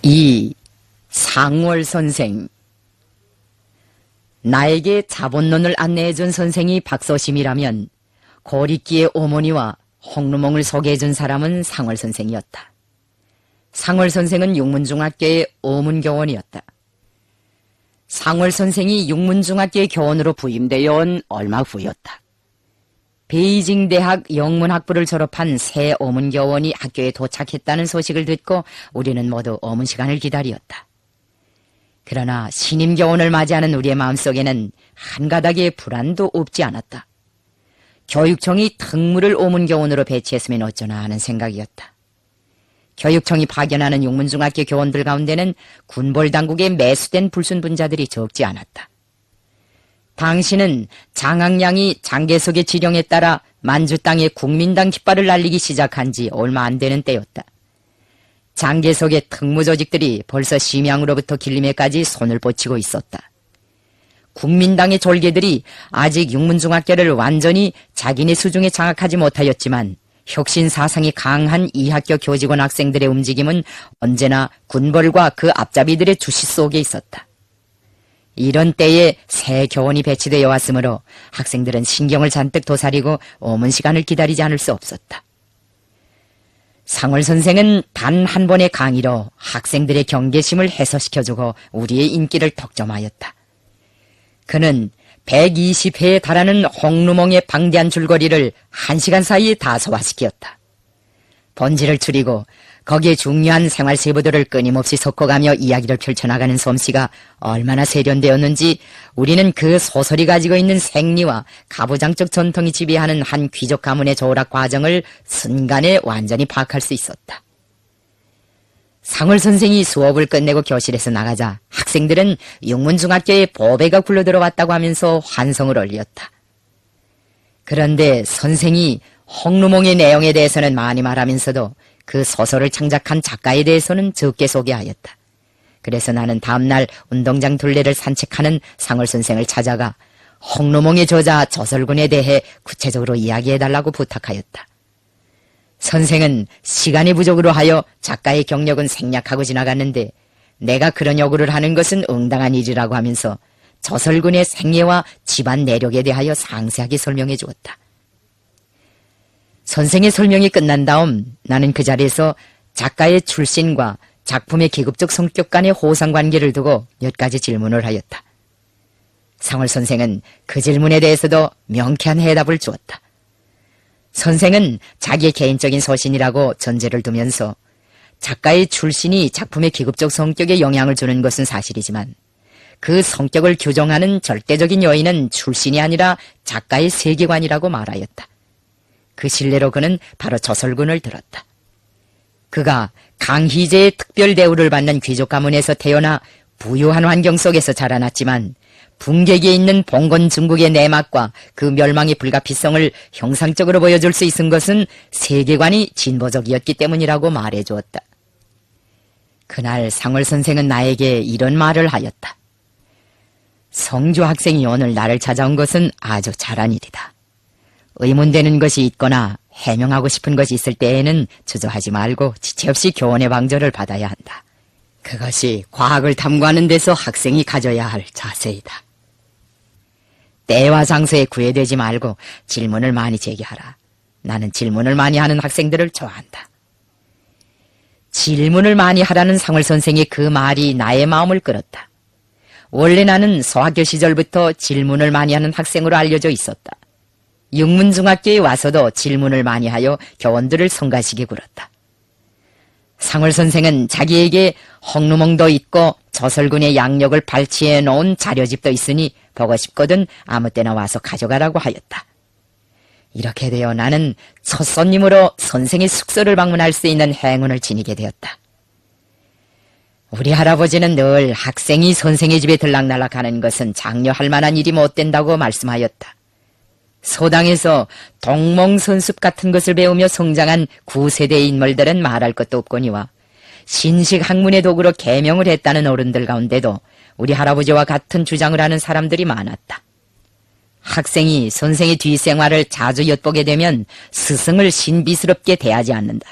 이 상월 선생. 나에게 자본론을 안내해준 선생이 박서심이라면 고리끼의 어머니와 홍루몽을 소개해준 사람은 상월 선생이었다. 상월 선생은 육문중학교의 어문교원이었다. 상월 선생이 육문중학교의 교원으로 부임되어 온 얼마 후였다. 베이징 대학 영문학부를 졸업한 새 어문교원이 학교에 도착했다는 소식을 듣고 우리는 모두 어문 시간을 기다렸다. 그러나 신임교원을 맞이하는 우리의 마음속에는 한 가닥의 불안도 없지 않았다. 교육청이 특무를 어문교원으로 배치했으면 어쩌나 하는 생각이었다. 교육청이 파견하는 육문중학교 교원들 가운데는 군벌당국에 매수된 불순분자들이 적지 않았다. 당시는 장학량이 장개석의 지령에 따라 만주 땅에 국민당 깃발을 날리기 시작한 지 얼마 안 되는 때였다. 장개석의 특무조직들이 벌써 심양으로부터 길림에까지 손을 뻗치고 있었다. 국민당의 졸개들이 아직 육문중학교를 완전히 자기네 수중에 장악하지 못하였지만 혁신 사상이 강한 이 학교 교직원 학생들의 움직임은 언제나 군벌과 그 앞잡이들의 주시 속에 있었다. 이런 때에 새 교원이 배치되어 왔으므로 학생들은 신경을 잔뜩 도사리고 어문 시간을 기다리지 않을 수 없었다. 상월 선생은 단 한 번의 강의로 학생들의 경계심을 해소시켜주고 우리의 인기를 독점하였다. 그는 120회에 달하는 홍루몽의 방대한 줄거리를 1시간 사이에 다 소화시켰다. 본질을 추리고 거기에 중요한 생활 세부들을 끊임없이 섞어가며 이야기를 펼쳐나가는 솜씨가 얼마나 세련되었는지 우리는 그 소설이 가지고 있는 생리와 가부장적 전통이 지배하는 한 귀족 가문의 조락 과정을 순간에 완전히 파악할 수 있었다. 상월 선생이 수업을 끝내고 교실에서 나가자 학생들은 육문중학교에 보배가 굴러들어왔다고 하면서 환성을 올렸다. 그런데 선생이 홍루몽의 내용에 대해서는 많이 말하면서도 그 소설을 창작한 작가에 대해서는 적게 소개하였다. 그래서 나는 다음날 운동장 둘레를 산책하는 상월 선생을 찾아가 홍루몽의 저자 저설군에 대해 구체적으로 이야기해달라고 부탁하였다. 선생은 시간의 부족으로 하여 작가의 경력은 생략하고 지나갔는데 내가 그런 요구를 하는 것은 응당한 일이라고 하면서 저설군의 생애와 집안 내력에 대하여 상세하게 설명해 주었다. 선생의 설명이 끝난 다음 나는 그 자리에서 작가의 출신과 작품의 계급적 성격 간의 호상관계를 두고 몇 가지 질문을 하였다. 상월 선생은 그 질문에 대해서도 명쾌한 해답을 주었다. 선생은 자기의 개인적인 소신이라고 전제를 두면서 작가의 출신이 작품의 계급적 성격에 영향을 주는 것은 사실이지만 그 성격을 규정하는 절대적인 요인은 출신이 아니라 작가의 세계관이라고 말하였다. 그 신뢰로 그는 바로 저설군을 들었다. 그가 강희제의 특별 대우를 받는 귀족 가문에서 태어나 부유한 환경 속에서 자라났지만 분객에 있는 봉건 중국의 내막과 그 멸망의 불가피성을 형상적으로 보여줄 수 있은 것은 세계관이 진보적이었기 때문이라고 말해주었다. 그날 상월 선생은 나에게 이런 말을 하였다. 성주 학생이 오늘 나를 찾아온 것은 아주 잘한 일이다. 의문되는 것이 있거나 해명하고 싶은 것이 있을 때에는 주저하지 말고 지체 없이 교원의 방조를 받아야 한다. 그것이 과학을 탐구하는 데서 학생이 가져야 할 자세이다. 때와 장소에 구애되지 말고 질문을 많이 제기하라. 나는 질문을 많이 하는 학생들을 좋아한다. 질문을 많이 하라는 상월 선생의 그 말이 나의 마음을 끌었다. 원래 나는 소학교 시절부터 질문을 많이 하는 학생으로 알려져 있었다. 육문중학교에 와서도 질문을 많이 하여 교원들을 성가시게 굴었다. 상월 선생은 자기에게 홍루몽도 있고 저설군의 양력을 발치해 놓은 자료집도 있으니 보고 싶거든 아무 때나 와서 가져가라고 하였다. 이렇게 되어 나는 첫 손님으로 선생의 숙소를 방문할 수 있는 행운을 지니게 되었다. 우리 할아버지는 늘 학생이 선생의 집에 들락날락하는 것은 장려할 만한 일이 못 된다고 말씀하였다. 소당에서 동몽선습 같은 것을 배우며 성장한 구세대의 인물들은 말할 것도 없거니와 신식 학문의 도구로 개명을 했다는 어른들 가운데도 우리 할아버지와 같은 주장을 하는 사람들이 많았다. 학생이 선생의 뒷생활을 자주 엿보게 되면 스승을 신비스럽게 대하지 않는다.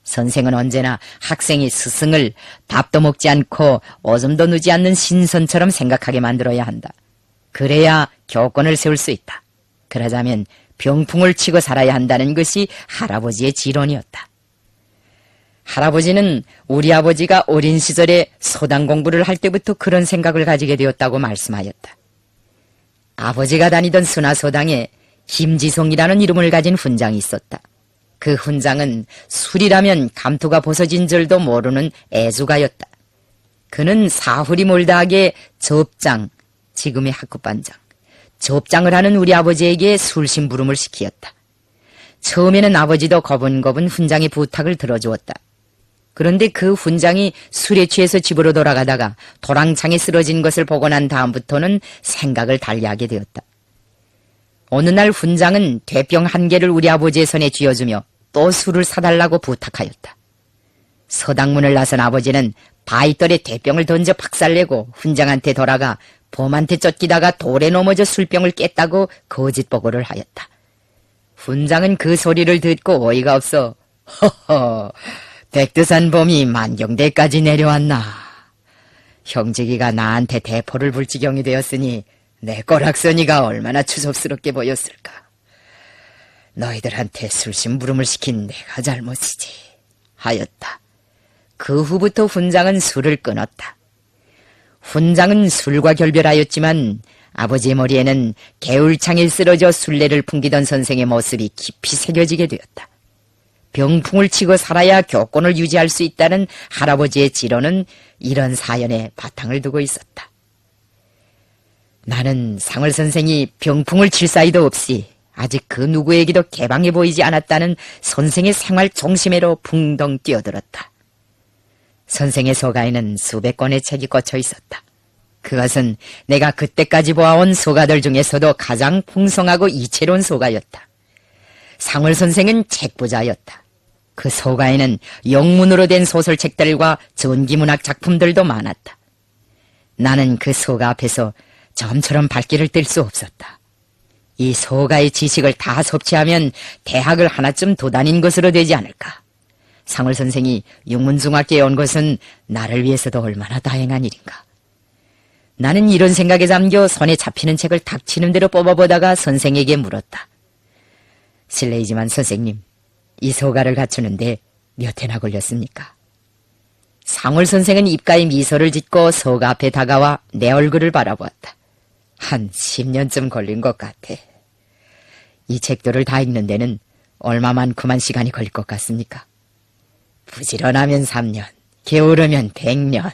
선생은 언제나 학생이 스승을 밥도 먹지 않고 오줌도 누지 않는 신선처럼 생각하게 만들어야 한다. 그래야 교권을 세울 수 있다. 그러자면 병풍을 치고 살아야 한다는 것이 할아버지의 지론이었다. 할아버지는 우리 아버지가 어린 시절에 소당 공부를 할 때부터 그런 생각을 가지게 되었다고 말씀하였다. 아버지가 다니던 순화소당에 김지송이라는 이름을 가진 훈장이 있었다. 그 훈장은 술이라면 감투가 벗어진 줄도 모르는 애주가였다. 그는 사흘이 몰다하게 접장, 지금의 학급반장, 접장을 하는 우리 아버지에게 술심부름을 시키었다. 처음에는 아버지도 거분거분 훈장의 부탁을 들어주었다. 그런데 그 훈장이 술에 취해서 집으로 돌아가다가 도랑창에 쓰러진 것을 보고 난 다음부터는 생각을 달리하게 되었다. 어느 날 훈장은 대병 1개를 우리 아버지의 손에 쥐어주며 또 술을 사달라고 부탁하였다. 서당문을 나선 아버지는 바위떨에 대병을 던져 박살내고 훈장한테 돌아가 범한테 쫓기다가 돌에 넘어져 술병을 깼다고 거짓 보고를 하였다. 훈장은 그 소리를 듣고 어이가 없어 허허, 백두산 범이 만경대까지 내려왔나. 형제기가 나한테 대포를 불 지경이 되었으니 내 꼬락서니가 얼마나 추접스럽게 보였을까. 너희들한테 술심부름을 시킨 내가 잘못이지 하였다. 그 후부터 훈장은 술을 끊었다. 훈장은 술과 결별하였지만 아버지의 머리에는 개울창에 쓰러져 술래를 풍기던 선생의 모습이 깊이 새겨지게 되었다. 병풍을 치고 살아야 교권을 유지할 수 있다는 할아버지의 지론은 이런 사연에 바탕을 두고 있었다. 나는 상월 선생이 병풍을 칠 사이도 없이 아직 그 누구에게도 개방해 보이지 않았다는 선생의 생활 중심으로 풍덩 뛰어들었다. 선생의 소가에는 수백 권의 책이 꽂혀 있었다. 그것은 내가 그때까지 보아온 소가들 중에서도 가장 풍성하고 이채로운 소가였다. 상월 선생은 책부자였다. 그 소가에는 영문으로 된 소설책들과 전기문학 작품들도 많았다. 나는 그 소가 앞에서 점처럼 발길을 뗄 수 없었다. 이 소가의 지식을 다 섭취하면 대학을 하나쯤 더 다닌 것으로 되지 않을까. 상월 선생이 육문중학교에 온 것은 나를 위해서도 얼마나 다행한 일인가. 나는 이런 생각에 잠겨 손에 잡히는 책을 닥치는 대로 뽑아보다가 선생에게 물었다. 실례이지만 선생님, 이 소가를 갖추는데 몇 해나 걸렸습니까? 상월 선생은 입가에 미소를 짓고 소가 앞에 다가와 내 얼굴을 바라보았다. 한 10년쯤 걸린 것 같아. 이 책들을 다 읽는 데는 얼마만큼만 시간이 걸릴 것 같습니까? 부지런하면 3년, 게으르면 100년.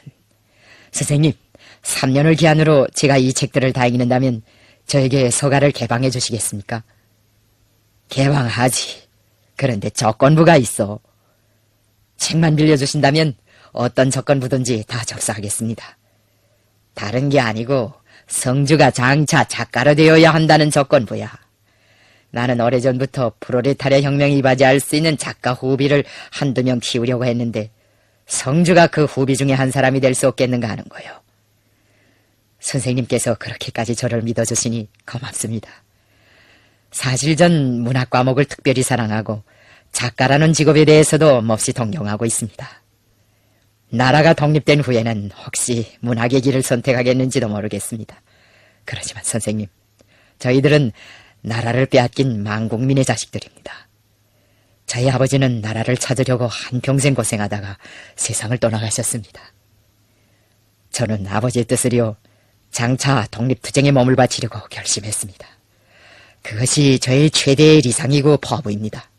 선생님, 3년을 기한으로 제가 이 책들을 다 읽는다면 저에게 소가를 개방해 주시겠습니까? 개방하지. 그런데 조건부가 있어. 책만 빌려주신다면 어떤 조건부든지 다 접수하겠습니다. 다른 게 아니고 성주가 장차 작가로 되어야 한다는 조건부야. 나는 오래전부터 프로레타리아 혁명이 이바지할 수 있는 작가 후비를 한두 명 키우려고 했는데 성주가 그 후비 중에 한 사람이 될 수 없겠는가 하는 거요. 선생님께서 그렇게까지 저를 믿어주시니 고맙습니다. 사실 전 문학 과목을 특별히 사랑하고 작가라는 직업에 대해서도 몹시 동경하고 있습니다. 나라가 독립된 후에는 혹시 문학의 길을 선택하겠는지도 모르겠습니다. 그렇지만 선생님, 저희들은 나라를 빼앗긴 망국민의 자식들입니다. 저희 아버지는 나라를 찾으려고 한평생 고생하다가 세상을 떠나가셨습니다. 저는 아버지의 뜻을요, 장차 독립투쟁에 몸을 바치려고 결심했습니다. 그것이 저의 최대의理想이고 포부입니다.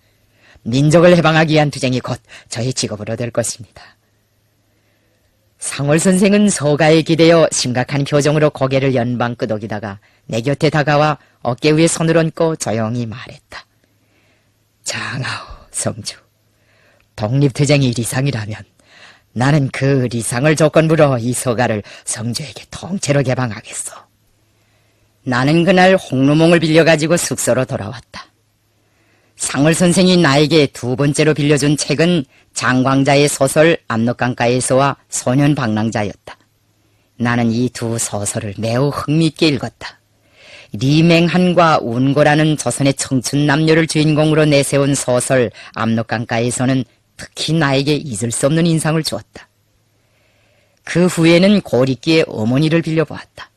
민족을 해방하기 위한 투쟁이 곧 저의 직업으로 될 것입니다. 상월 선생은 소가에 기대어 심각한 표정으로 고개를 연방 끄덕이다가 내 곁에 다가와 어깨 위에 손을 얹고 조용히 말했다. 장하오 성주, 독립투쟁이理想이라면 나는 그理想을 조건부로 이 소가를 성주에게 통째로 개방하겠소. 나는 그날 홍루몽을 빌려가지고 숙소로 돌아왔다. 상월 선생이 나에게 두 번째로 빌려준 책은 장광자의 소설 압록강가에서와 소년방랑자였다. 나는 이 두 소설을 매우 흥미있게 읽었다. 리맹한과 운고라는 조선의 청춘 남녀를 주인공으로 내세운 소설 압록강가에서는 특히 나에게 잊을 수 없는 인상을 주었다. 그 후에는 고리끼의 어머니를 빌려보았다.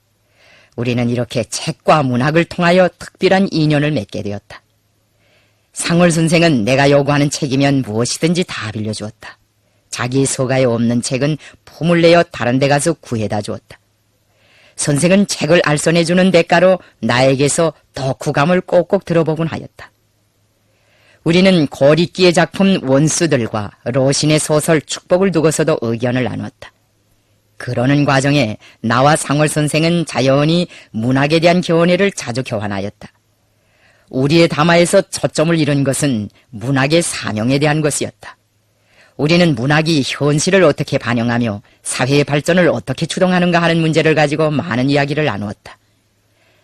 우리는 이렇게 책과 문학을 통하여 특별한 인연을 맺게 되었다. 상월 선생은 내가 요구하는 책이면 무엇이든지 다 빌려주었다. 자기 서가에 없는 책은 품을 내어 다른 데 가서 구해다 주었다. 선생은 책을 알선해주는 대가로 나에게서 덕후감을 꼭꼭 들어보곤 하였다. 우리는 고리끼의 작품 원수들과 로신의 소설 축복을 두고서도 의견을 나누었다. 그러는 과정에 나와 상월 선생은 자연히 문학에 대한 견해를 자주 교환하였다. 우리의 담화에서 초점을 잃은 것은 문학의 사명에 대한 것이었다. 우리는 문학이 현실을 어떻게 반영하며 사회의 발전을 어떻게 추동하는가 하는 문제를 가지고 많은 이야기를 나누었다.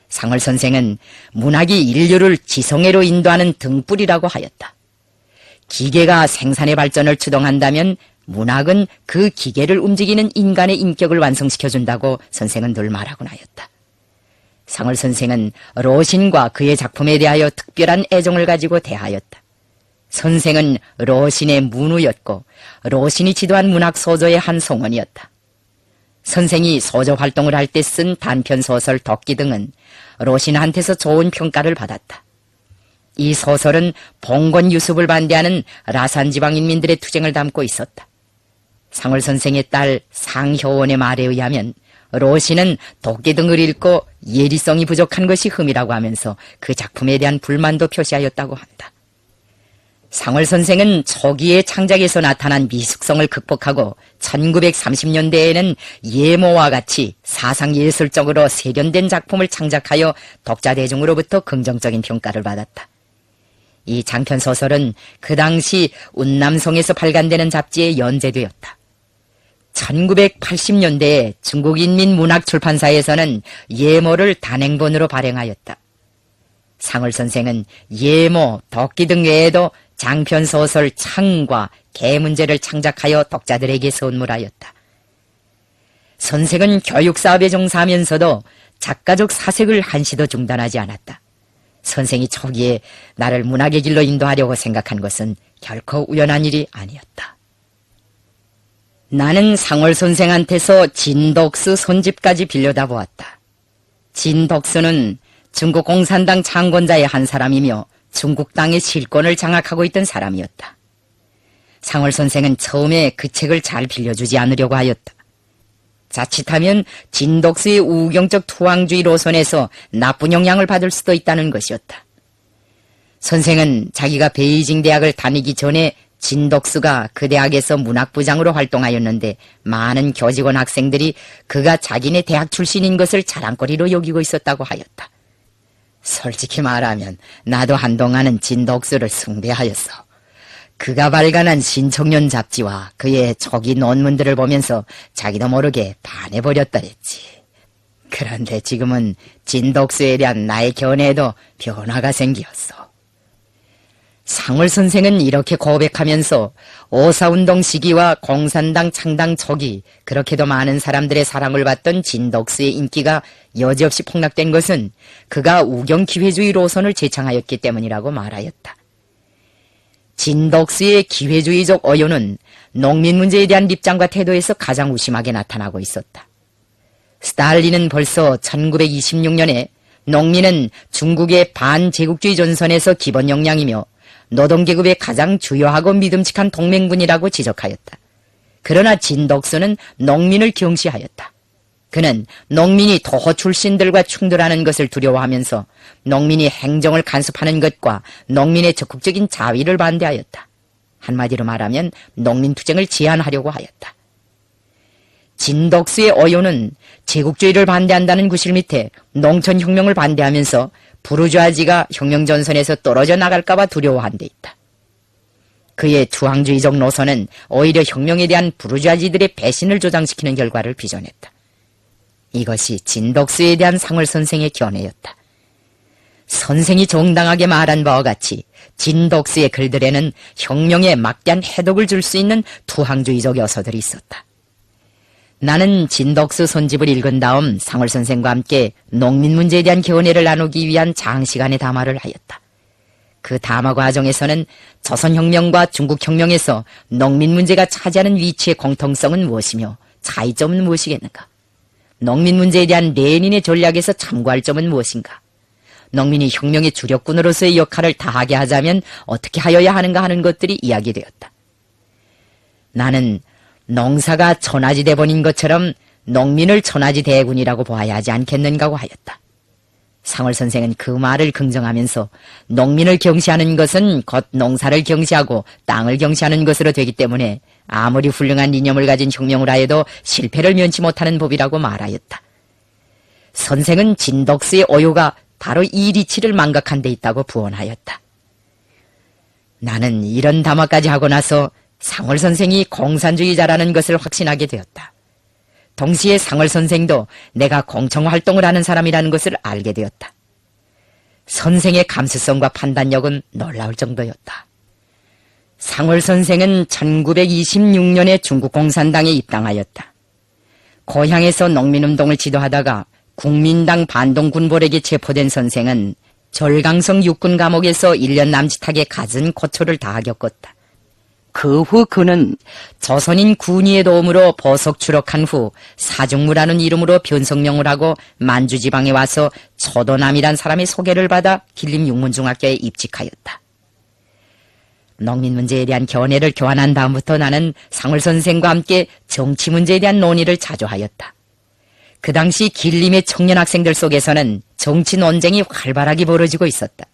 상월 선생은 문학이 인류를 지성애로 인도하는 등불이라고 하였다. 기계가 생산의 발전을 추동한다면 문학은 그 기계를 움직이는 인간의 인격을 완성시켜준다고 선생은 늘 말하곤 하였다. 상월 선생은 로신과 그의 작품에 대하여 특별한 애정을 가지고 대하였다. 선생은 로신의 문우였고 로신이 지도한 문학 소조의 한 송원이었다. 선생이 소조 활동을 할 때 쓴 단편소설 덕기 등은 로신한테서 좋은 평가를 받았다. 이 소설은 봉건 유습을 반대하는 라산 지방 인민들의 투쟁을 담고 있었다. 상월 선생의 딸 상효원의 말에 의하면 로신은 덕기 등을 읽고 예리성이 부족한 것이 흠이라고 하면서 그 작품에 대한 불만도 표시하였다고 한다. 상월 선생은 초기의 창작에서 나타난 미숙성을 극복하고 1930년대에는 예모와 같이 사상예술적으로 세련된 작품을 창작하여 독자 대중으로부터 긍정적인 평가를 받았다. 이 장편소설은 그 당시 운남성에서 발간되는 잡지에 연재되었다. 1980년대에 중국인민문학출판사에서는 예모를 단행본으로 발행하였다. 상월 선생은 예모, 덕기 등 외에도 장편소설 창과 개문제를 창작하여 독자들에게 선물하였다. 선생은 교육사업에 종사하면서도 작가적 사색을 한시도 중단하지 않았다. 선생이 초기에 나를 문학의 길로 인도하려고 생각한 것은 결코 우연한 일이 아니었다. 나는 상월 선생한테서 진덕수 손집까지 빌려다 보았다. 진덕수는 중국 공산당 창건자의 한 사람이며 중국 땅의 실권을 장악하고 있던 사람이었다. 상월 선생은 처음에 그 책을 잘 빌려주지 않으려고 하였다. 자칫하면 진덕수의 우경적 투항주의 노선에서 나쁜 영향을 받을 수도 있다는 것이었다. 선생은 자기가 베이징 대학을 다니기 전에 진덕수가 그 대학에서 문학부장으로 활동하였는데 많은 교직원 학생들이 그가 자기네 대학 출신인 것을 자랑거리로 여기고 있었다고 하였다. 솔직히 말하면 나도 한동안은 진덕수를 숭배하였어. 그가 발간한 신청년 잡지와 그의 초기 논문들을 보면서 자기도 모르게 반해버렸다랬지. 그런데 지금은 진덕수에 대한 나의 견해에도 변화가 생겼어. 상월 선생은 이렇게 고백하면서 오사운동 시기와 공산당 창당 초기 그렇게도 많은 사람들의 사랑을 받던 진덕수의 인기가 여지없이 폭락된 것은 그가 우경기회주의 노선을 제창하였기 때문이라고 말하였다. 진덕수의 기회주의적 어요는 농민 문제에 대한 입장과 태도에서 가장 우심하게 나타나고 있었다. 스탈린은 벌써 1926년에 농민은 중국의 반제국주의 전선에서 기본 역량이며 노동계급의 가장 주요하고 믿음직한 동맹군이라고 지적하였다. 그러나 진덕수는 농민을 경시하였다. 그는 농민이 도호 출신들과 충돌하는 것을 두려워하면서 농민이 행정을 간섭하는 것과 농민의 적극적인 자위를 반대하였다. 한마디로 말하면 농민투쟁을 제한하려고 하였다. 진덕수의 어요는 제국주의를 반대한다는 구실 밑에 농촌혁명을 반대하면서 부르주아지가 혁명전선에서 떨어져 나갈까봐 두려워한 데 있다. 그의 투항주의적 노선은 오히려 혁명에 대한 부르주아지들의 배신을 조장시키는 결과를 빚어냈다. 이것이 진덕수에 대한 상월 선생의 견해였다. 선생이 정당하게 말한 바와 같이 진덕수의 글들에는 혁명에 막대한 해독을 줄 수 있는 투항주의적 요소들이 있었다. 나는 진덕수 손집을 읽은 다음 상월 선생과 함께 농민 문제에 대한 견해를 나누기 위한 장시간의 담화를 하였다. 그 담화 과정에서는 조선혁명과 중국혁명에서 농민 문제가 차지하는 위치의 공통성은 무엇이며 차이점은 무엇이겠는가? 농민 문제에 대한 레닌의 전략에서 참고할 점은 무엇인가? 농민이 혁명의 주력군으로서의 역할을 다하게 하자면 어떻게 하여야 하는가 하는 것들이 이야기되었다. 나는 농사가 천하지 대본인 것처럼 농민을 천하지 대군이라고 보아야 하지 않겠는가고 하였다. 상월 선생은 그 말을 긍정하면서 농민을 경시하는 것은 곧 농사를 경시하고 땅을 경시하는 것으로 되기 때문에 아무리 훌륭한 이념을 가진 혁명을 하여도 실패를 면치 못하는 법이라고 말하였다. 선생은 진덕수의 오요가 바로 이 리치를 망각한 데 있다고 부언하였다. 나는 이런 담화까지 하고 나서 상월 선생이 공산주의자라는 것을 확신하게 되었다. 동시에 상월 선생도 내가 공청활동을 하는 사람이라는 것을 알게 되었다. 선생의 감수성과 판단력은 놀라울 정도였다. 상월 선생은 1926년에 중국공산당에 입당하였다. 고향에서 농민운동을 지도하다가 국민당 반동군벌에게 체포된 선생은 절강성 육군 감옥에서 1년 남짓하게 갖은 고초를 다 겪었다. 그 후 그는 조선인 군의의 도움으로 보석 추록한 후 사중무라는 이름으로 변성명을 하고 만주지방에 와서 초도남이란 사람의 소개를 받아 길림육문중학교에 입직하였다. 농민 문제에 대한 견해를 교환한 다음부터 나는 상월 선생과 함께 정치 문제에 대한 논의를 자주 하였다. 그 당시 길림의 청년 학생들 속에서는 정치 논쟁이 활발하게 벌어지고 있었다.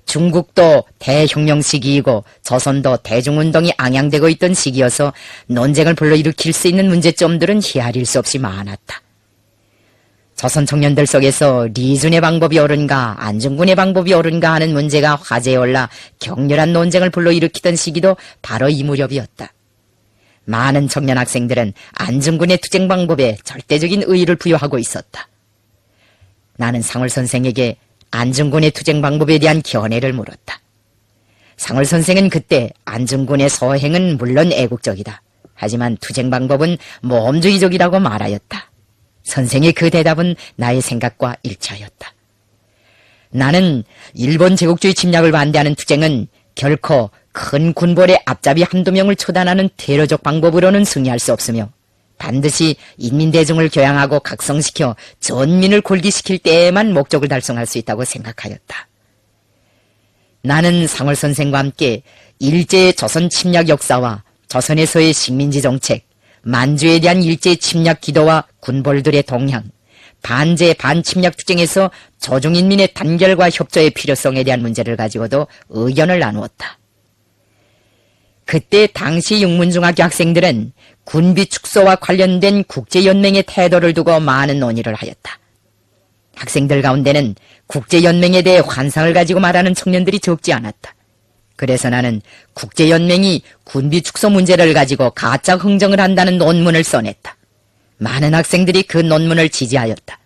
중국도 대혁명 시기이고 조선도 대중운동이 앙양되고 있던 시기여서 논쟁을 불러일으킬 수 있는 문제점들은 헤아릴 수 없이 많았다. 조선 청년들 속에서 리준의 방법이 옳은가 안중근의 방법이 옳은가 하는 문제가 화제에 올라 격렬한 논쟁을 불러일으키던 시기도 바로 이 무렵이었다. 많은 청년 학생들은 안중근의 투쟁 방법에 절대적인 의의를 부여하고 있었다. 나는 상월 선생에게 안중근의 투쟁 방법에 대한 견해를 물었다. 상월 선생은 그때 안중근의 서행은 물론 애국적이다. 하지만 투쟁 방법은 모험주의적이라고 말하였다. 선생의 그 대답은 나의 생각과 일치하였다. 나는 일본 제국주의 침략을 반대하는 투쟁은 결코 큰 군벌의 앞잡이 한두 명을 처단하는 테러적 방법으로는 승리할 수 없으며 반드시 인민대중을 교양하고 각성시켜 전민을 골기시킬 때에만 목적을 달성할 수 있다고 생각하였다. 나는 상월 선생과 함께 일제의 조선 침략 역사와 조선에서의 식민지 정책, 만주에 대한 일제의 침략 기도와 군벌들의 동향, 반제 반침략 투쟁에서 조중인민의 단결과 협조의 필요성에 대한 문제를 가지고도 의견을 나누었다. 그때 당시 육문중학교 학생들은 군비 축소와 관련된 국제연맹의 태도를 두고 많은 논의를 하였다. 학생들 가운데는 국제연맹에 대해 환상을 가지고 말하는 청년들이 적지 않았다. 그래서 나는 국제연맹이 군비 축소 문제를 가지고 가짜 흥정을 한다는 논문을 써냈다. 많은 학생들이 그 논문을 지지하였다.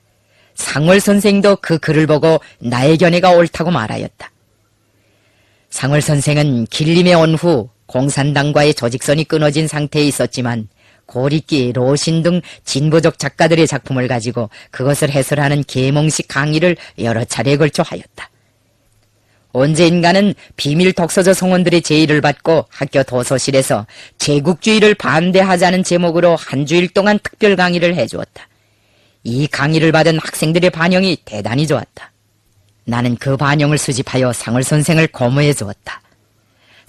상월 선생도 그 글을 보고 나의 견해가 옳다고 말하였다. 상월 선생은 길림에 온 후 공산당과의 조직선이 끊어진 상태에 있었지만 고리끼, 로신 등 진보적 작가들의 작품을 가지고 그것을 해설하는 계몽식 강의를 여러 차례에 걸쳐 하였다. 언제인가는 비밀 독서저 성원들의 제의를 받고 학교 도서실에서 제국주의를 반대하자는 제목으로 한 주일 동안 특별 강의를 해주었다. 이 강의를 받은 학생들의 반영이 대단히 좋았다. 나는 그 반영을 수집하여 상월 선생을 고무해 주었다.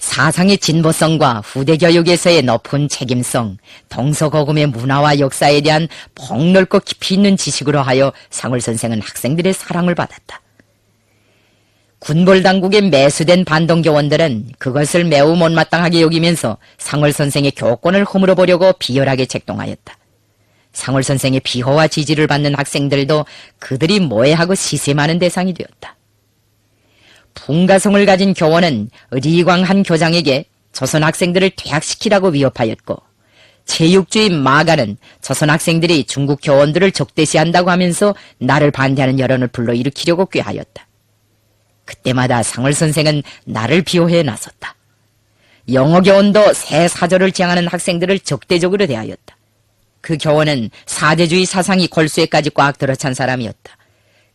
사상의 진보성과 후대 교육에서의 높은 책임성, 동서고금의 문화와 역사에 대한 폭넓고 깊이 있는 지식으로 하여 상월 선생은 학생들의 사랑을 받았다. 군벌당국에 매수된 반동교원들은 그것을 매우 못마땅하게 여기면서 상월 선생의 교권을 허물어 보려고 비열하게 책동하였다. 상월 선생의 비호와 지지를 받는 학생들도 그들이 모해하고 시샘하는 대상이 되었다. 풍가성을 가진 교원은 리광한 교장에게 조선 학생들을 퇴학시키라고 위협하였고 체육주의 마가는 조선 학생들이 중국 교원들을 적대시한다고 하면서 나를 반대하는 여론을 불러일으키려고 꾀하였다. 그때마다 상월 선생은 나를 비호해 나섰다. 영어 교원도 새 사조를 지향하는 학생들을 적대적으로 대하였다. 그 교원은 사대주의 사상이 골수에까지 꽉 들어찬 사람이었다.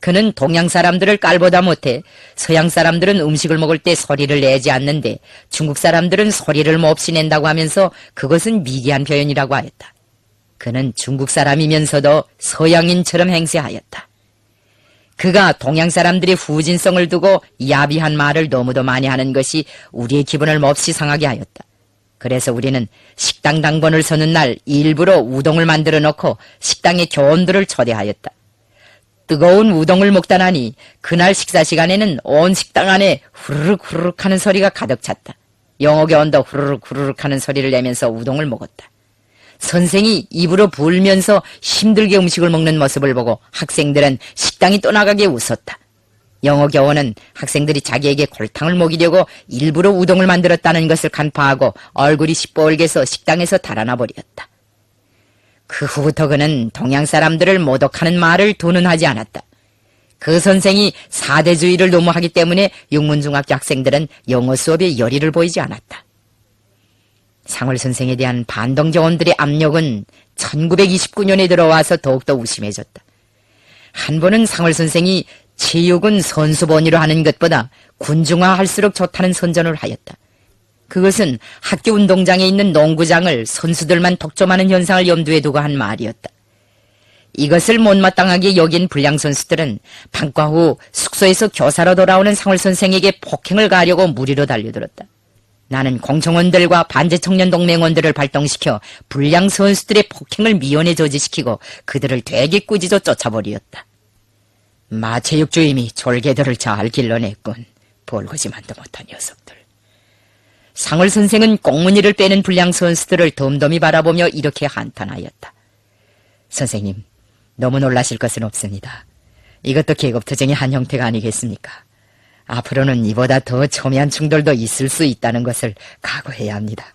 그는 동양 사람들을 깔보다 못해 서양 사람들은 음식을 먹을 때 소리를 내지 않는데 중국 사람들은 소리를 몹시 낸다고 하면서 그것은 미개한 표현이라고 하였다. 그는 중국 사람이면서도 서양인처럼 행세하였다. 그가 동양 사람들의 후진성을 두고 야비한 말을 너무도 많이 하는 것이 우리의 기분을 몹시 상하게 하였다. 그래서 우리는 식당 당번을 서는 날 일부러 우동을 만들어 놓고 식당에 교원들을 초대하였다. 뜨거운 우동을 먹다 나니 그날 식사 시간에는 온 식당 안에 후루룩 후루룩 하는 소리가 가득 찼다. 영어 교원도 후루룩 후루룩 하는 소리를 내면서 우동을 먹었다. 선생이 입으로 불면서 힘들게 음식을 먹는 모습을 보고 학생들은 식당이 떠나가게 웃었다. 영어 교원은 학생들이 자기에게 골탕을 먹이려고 일부러 우동을 만들었다는 것을 간파하고 얼굴이 시뻘개서 식당에서 달아나 버렸다. 그 후부터 그는 동양 사람들을 모독하는 말을 더는 하지 않았다. 그 선생이 사대주의를 너무 하기 때문에 육문중학교 학생들은 영어 수업에 열의를 보이지 않았다. 상월 선생에 대한 반동 교원들의 압력은 1929년에 들어와서 더욱더 우심해졌다. 한 번은 상월 선생이 체육은 선수본위로 하는 것보다 군중화할수록 좋다는 선전을 하였다. 그것은 학교 운동장에 있는 농구장을 선수들만 독점하는 현상을 염두에 두고 한 말이었다. 이것을 못마땅하게 여긴 불량 선수들은 방과 후 숙소에서 교사로 돌아오는 상월 선생에게 폭행을 가하려고 무리로 달려들었다. 나는 공청원들과 반제청년 동맹원들을 발동시켜 불량 선수들의 폭행을 미연에 저지시키고 그들을 되게 꾸짖어 쫓아버리었다. 마체육주임이 졸개들을 잘 길러냈군. 볼거지만도 못한 녀석들. 상월 선생은 꽁무니를 빼는 불량 선수들을 덤덤히 바라보며 이렇게 한탄하였다. 선생님, 너무 놀라실 것은 없습니다. 이것도 계급투쟁의 한 형태가 아니겠습니까? 앞으로는 이보다 더 첨예한 충돌도 있을 수 있다는 것을 각오해야 합니다.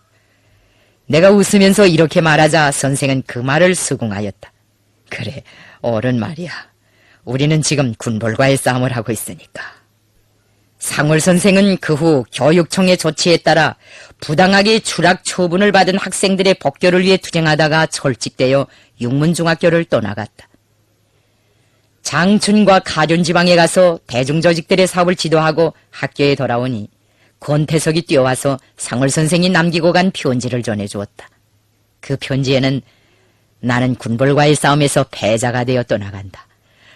내가 웃으면서 이렇게 말하자 선생은 그 말을 수긍하였다. 그래, 옳은 말이야. 우리는 지금 군벌과의 싸움을 하고 있으니까. 상월 선생은 그 후 교육청의 조치에 따라 부당하게 추락 처분을 받은 학생들의 복교를 위해 투쟁하다가 철직되어 육문중학교를 떠나갔다. 장춘과 가륜 지방에 가서 대중조직들의 사업을 지도하고 학교에 돌아오니 권태석이 뛰어와서 상월 선생이 남기고 간 편지를 전해주었다. 그 편지에는 나는 군벌과의 싸움에서 패자가 되어 떠나간다.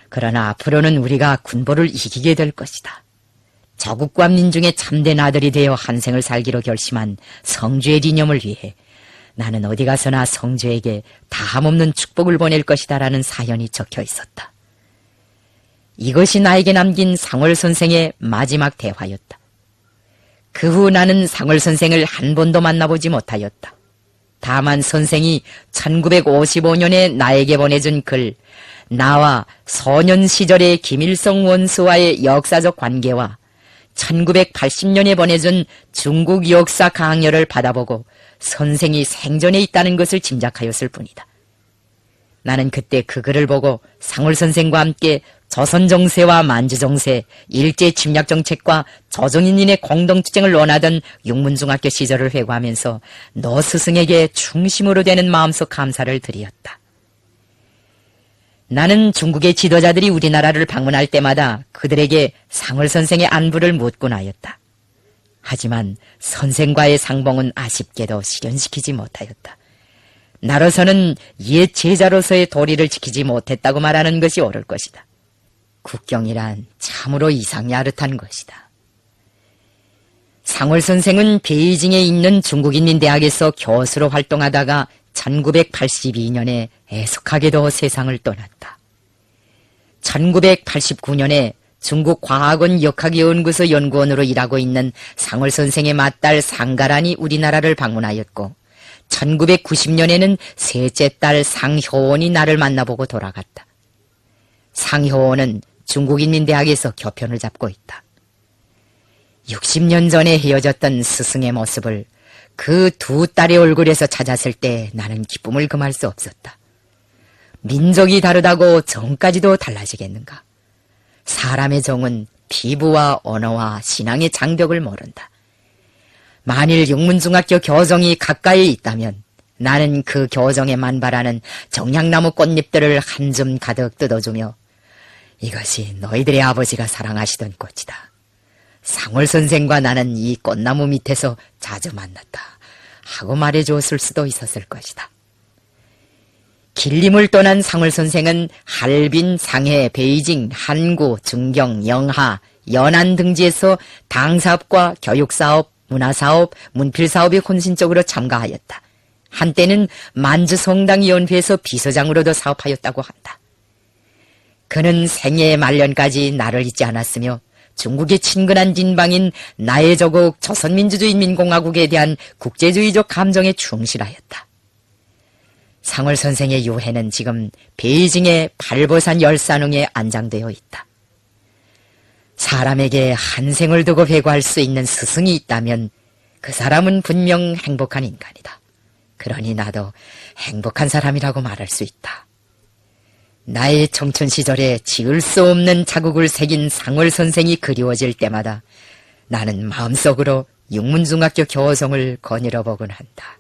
그러나 앞으로는 우리가 군벌을 이기게 될 것이다. 조국과 민중의 참된 아들이 되어 한 생을 살기로 결심한 성주의 이념을 위해 나는 어디 가서나 성주에게 다함없는 축복을 보낼 것이다 라는 사연이 적혀 있었다. 이것이 나에게 남긴 상월 선생의 마지막 대화였다. 그 후 나는 상월 선생을 한 번도 만나보지 못하였다. 다만 선생이 1955년에 나에게 보내준 글, 나와 소년 시절의 김일성 원수와의 역사적 관계와 1980년에 보내준 중국 역사 강연을 받아보고 선생이 생전에 있다는 것을 짐작하였을 뿐이다. 나는 그때 그 글을 보고 상월 선생과 함께 조선정세와 만주정세, 일제침략정책과 조정인인의 공동투쟁을 원하던 육문중학교 시절을 회고하면서 너 스승에게 중심으로 되는 마음속 감사를 드리었다. 나는 중국의 지도자들이 우리나라를 방문할 때마다 그들에게 상월 선생의 안부를 묻곤 하였다. 하지만 선생과의 상봉은 아쉽게도 실현시키지 못하였다. 나로서는 옛 제자로서의 도리를 지키지 못했다고 말하는 것이 옳을 것이다. 국경이란 참으로 이상야릇한 것이다. 상월 선생은 베이징에 있는 중국인민대학에서 교수로 활동하다가 1982년에 애석하게도 세상을 떠났다. 1989년에 중국 과학원 역학연구소 연구원으로 일하고 있는 상월 선생의 맏딸 상가란이 우리나라를 방문하였고 1990년에는 셋째 딸 상효원이 나를 만나보고 돌아갔다. 상효원은 중국인민대학에서 교편을 잡고 있다. 60년 전에 헤어졌던 스승의 모습을 그 두 딸의 얼굴에서 찾았을 때 나는 기쁨을 금할 수 없었다. 민족이 다르다고 정까지도 달라지겠는가? 사람의 정은 피부와 언어와 신앙의 장벽을 모른다. 만일 육문중학교 교정이 가까이 있다면 나는 그 교정에 만발하는 정향나무 꽃잎들을 한 줌 가득 뜯어주며 이것이 너희들의 아버지가 사랑하시던 꽃이다. 상월 선생과 나는 이 꽃나무 밑에서 자주 만났다 하고 말해주었을 수도 있었을 것이다. 길림을 떠난 상월 선생은 할빈, 상해, 베이징, 한구, 중경, 영하, 연안 등지에서 당사업과 교육사업, 문화사업, 문필사업에 혼신적으로 참가하였다. 한때는 만주성당위원회에서 비서장으로도 사업하였다고 한다. 그는 생애 말년까지 나를 잊지 않았으며 중국의 친근한邻邦인 나의 조국 조선민주주의인민공화국에 대한 국제주의적 감정에 충실하였다. 상월 선생의 유해는 지금 베이징의 발보산 열산웅에 안장되어 있다. 사람에게 한 생을 두고 배구할 수 있는 스승이 있다면 그 사람은 분명 행복한 인간이다. 그러니 나도 행복한 사람이라고 말할 수 있다. 나의 청춘 시절에 지울 수 없는 자국을 새긴 상월 선생이 그리워질 때마다 나는 마음속으로 육문중학교 교성을 거닐어 보곤 한다.